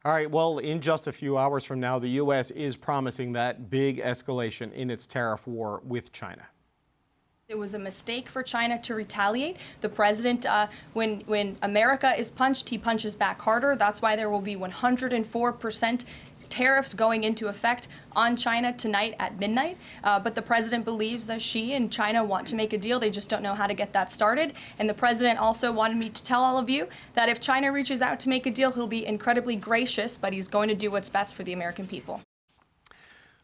All right, well, in just a few hours from now, the U.S. is promising that big escalation in its tariff war with China. It was a mistake for China to retaliate. The president, when America is punched, he punches back harder. That's why there will be 104% tariffs going into effect on China tonight at midnight. But the president believes that she and China want to make a deal. They just don't know how to get that started. And the president also wanted me to tell all of you that if China reaches out to make a deal, he'll be incredibly gracious, but he's going to do what's best for the American people.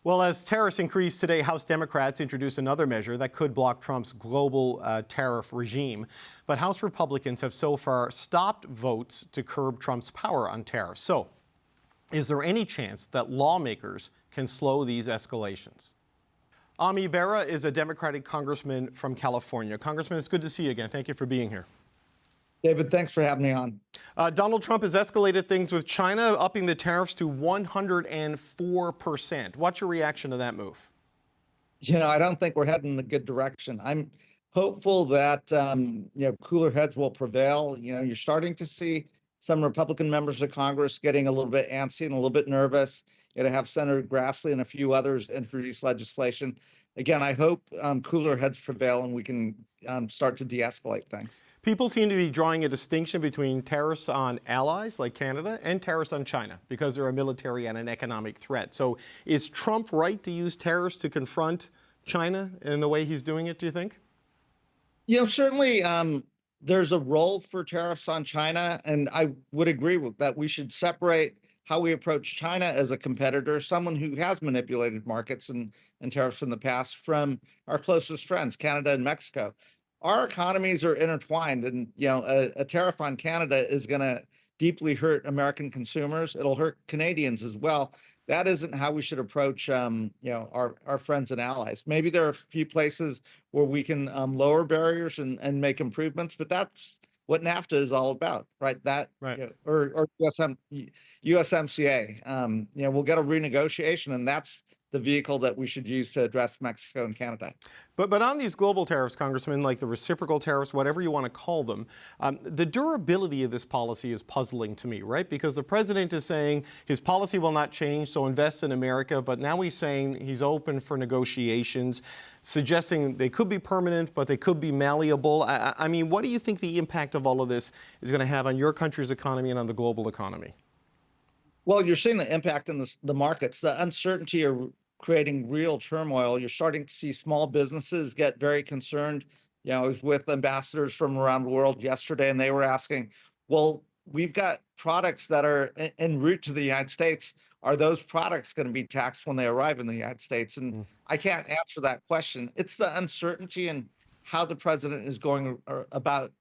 Well, as tariffs increase today, House Democrats introduced another measure that could block Trump's global tariff regime. But House Republicans have so far stopped votes to curb Trump's power on tariffs. So, is there any chance that lawmakers can slow these escalations? Ami Bera is a Democratic congressman from California. Congressman, it's good to see you again. Thank you for being here. David, thanks for having me on. Donald Trump has escalated things with China, upping the tariffs to 104%. What's your reaction to that move? I don't think we're heading in a good direction. I'm hopeful that, cooler heads will prevail. You're starting to see some Republican members of Congress getting a little bit antsy and a little bit nervous. To have Senator Grassley and a few others introduce legislation. Again, I hope cooler heads prevail and we can start to de-escalate things. People seem to be drawing a distinction between tariffs on allies like Canada and tariffs on China because they're a military and an economic threat. So is Trump right to use tariffs to confront China in the way he's doing it, do you think? Certainly there's a role for tariffs on China, and I would agree with that. We should separate how we approach China as a competitor, someone who has manipulated markets and tariffs in the past, from our closest friends, Canada and Mexico. Our economies are intertwined, and a tariff on Canada is going to deeply hurt American consumers. It'll hurt Canadians as well. That isn't how we should approach our friends and allies. Maybe there are a few places where we can lower barriers and make improvements, but that's what NAFTA is all about, right? Or USMCA. We'll get a renegotiation, and that's the vehicle that we should use to address Mexico and Canada. But on these global tariffs, Congressman, like the reciprocal tariffs, whatever you want to call them, the durability of this policy is puzzling to me, right? Because the president is saying his policy will not change, so invest in America. But now he's saying he's open for negotiations, suggesting they could be permanent, but they could be malleable. I mean, what do you think the impact of all of this is going to have on your country's economy and on the global economy? Well, you're seeing the impact in the markets. The uncertainty are creating real turmoil. You're starting to see small businesses get very concerned. I was with ambassadors from around the world yesterday, and they were asking, well, we've got products that are en route to the United States. Are those products going to be taxed when they arrive in the United States? And I can't answer that question. It's the uncertainty and how the president is going about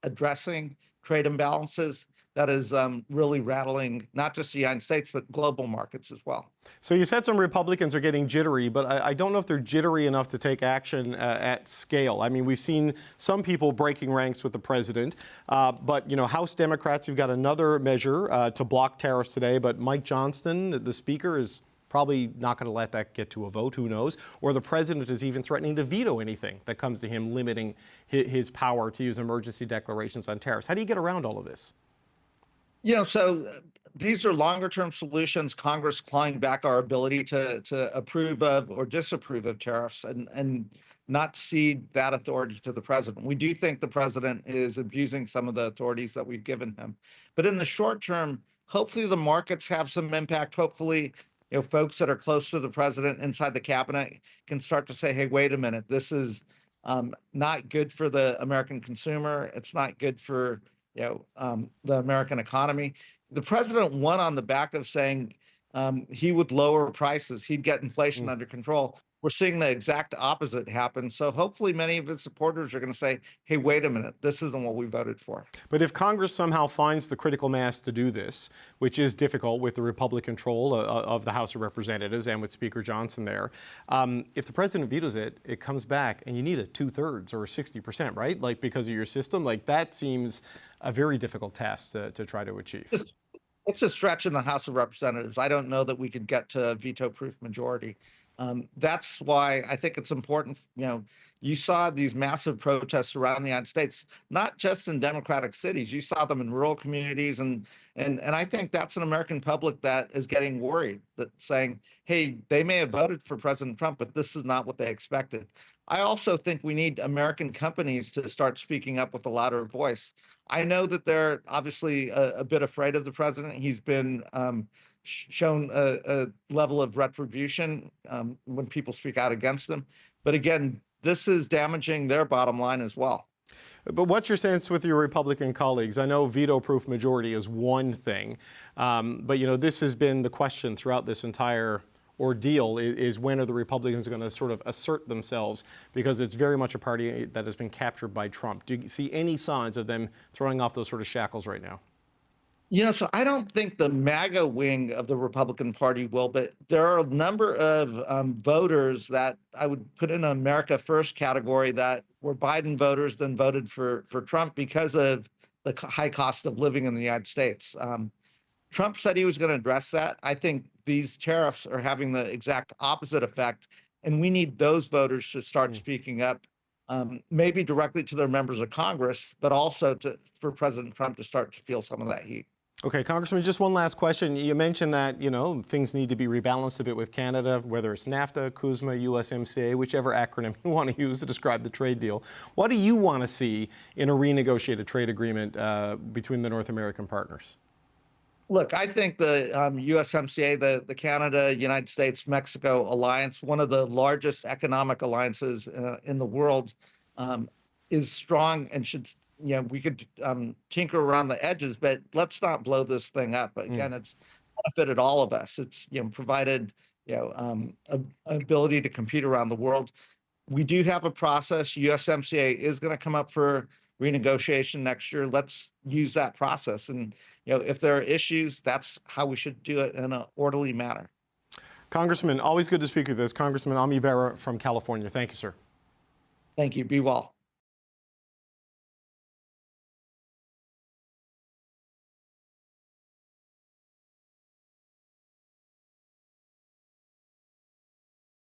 addressing trade imbalances that is really rattling not just the United States, but global markets as well. So you said some Republicans are getting jittery, but I don't know if they're jittery enough to take action at scale. I mean, we've seen some people breaking ranks with the president, but, House Democrats, you've got another measure to block tariffs today, but Mike Johnston, the speaker, is probably not going to let that get to a vote, who knows? Or the president is even threatening to veto anything that comes to him, limiting his power to use emergency declarations on tariffs. How do you get around all of this? So these are longer-term solutions. Congress clawing back our ability to approve of or disapprove of tariffs and not cede that authority to the president. We do think the president is abusing some of the authorities that we've given him. But in the short term, hopefully the markets have some impact. Hopefully, folks that are close to the president inside the cabinet can start to say, hey, wait a minute, this is not good for the American consumer. It's not good for the American economy. The president won on the back of saying he would lower prices, he'd get inflation under control. We're seeing the exact opposite happen. So hopefully many of his supporters are going to say, hey, wait a minute, this isn't what we voted for. But if Congress somehow finds the critical mass to do this, which is difficult with the Republican control of the House of Representatives and with Speaker Johnson there, if the president vetoes it, it comes back and you need a 2/3 or 60%, right? Like because of your system, like that seems a very difficult task to try to achieve. It's a stretch in the House of Representatives. I don't know that we could get to a veto-proof majority. That's why I think it's important. You saw these massive protests around the United States, not just in democratic cities. You saw them in rural communities, and I think that's an American public that is getting worried, that saying, "Hey, they may have voted for President Trump, but this is not what they expected." I also think we need American companies to start speaking up with a louder voice. I know that they're obviously a bit afraid of the president. He's been shown a level of retribution when people speak out against them. But again, this is damaging their bottom line as well. But what's your sense with your Republican colleagues? I know veto-proof majority is one thing, but this has been the question throughout this entire ordeal: is when are the Republicans going to sort of assert themselves? Because it's very much a party that has been captured by Trump. Do you see any signs of them throwing off those sort of shackles right now? So I don't think the MAGA wing of the Republican Party will, but there are a number of voters that I would put in an America First category that were Biden voters, then voted for Trump because of the high cost of living in the United States. Trump said he was going to address that. I think these tariffs are having the exact opposite effect, and we need those voters to start speaking up, maybe directly to their members of Congress, but also for President Trump to start to feel some of that heat. Okay, Congressman, just one last question. You mentioned that, things need to be rebalanced a bit with Canada, whether it's NAFTA, CUSMA, USMCA, whichever acronym you want to use to describe the trade deal. What do you want to see in a renegotiated trade agreement between the North American partners? Look, I think the USMCA, the Canada, United States, Mexico alliance, one of the largest economic alliances in the world, is strong and should, we could tinker around the edges, but let's not blow this thing up. Again, it's benefited all of us. It's, provided, ability to compete around the world. We do have a process. USMCA is going to come up for renegotiation next year. Let's use that process. And, if there are issues, that's how we should do it in an orderly manner. Congressman, always good to speak with us. Congressman Bera from California. Thank you, sir. Thank you. Be well.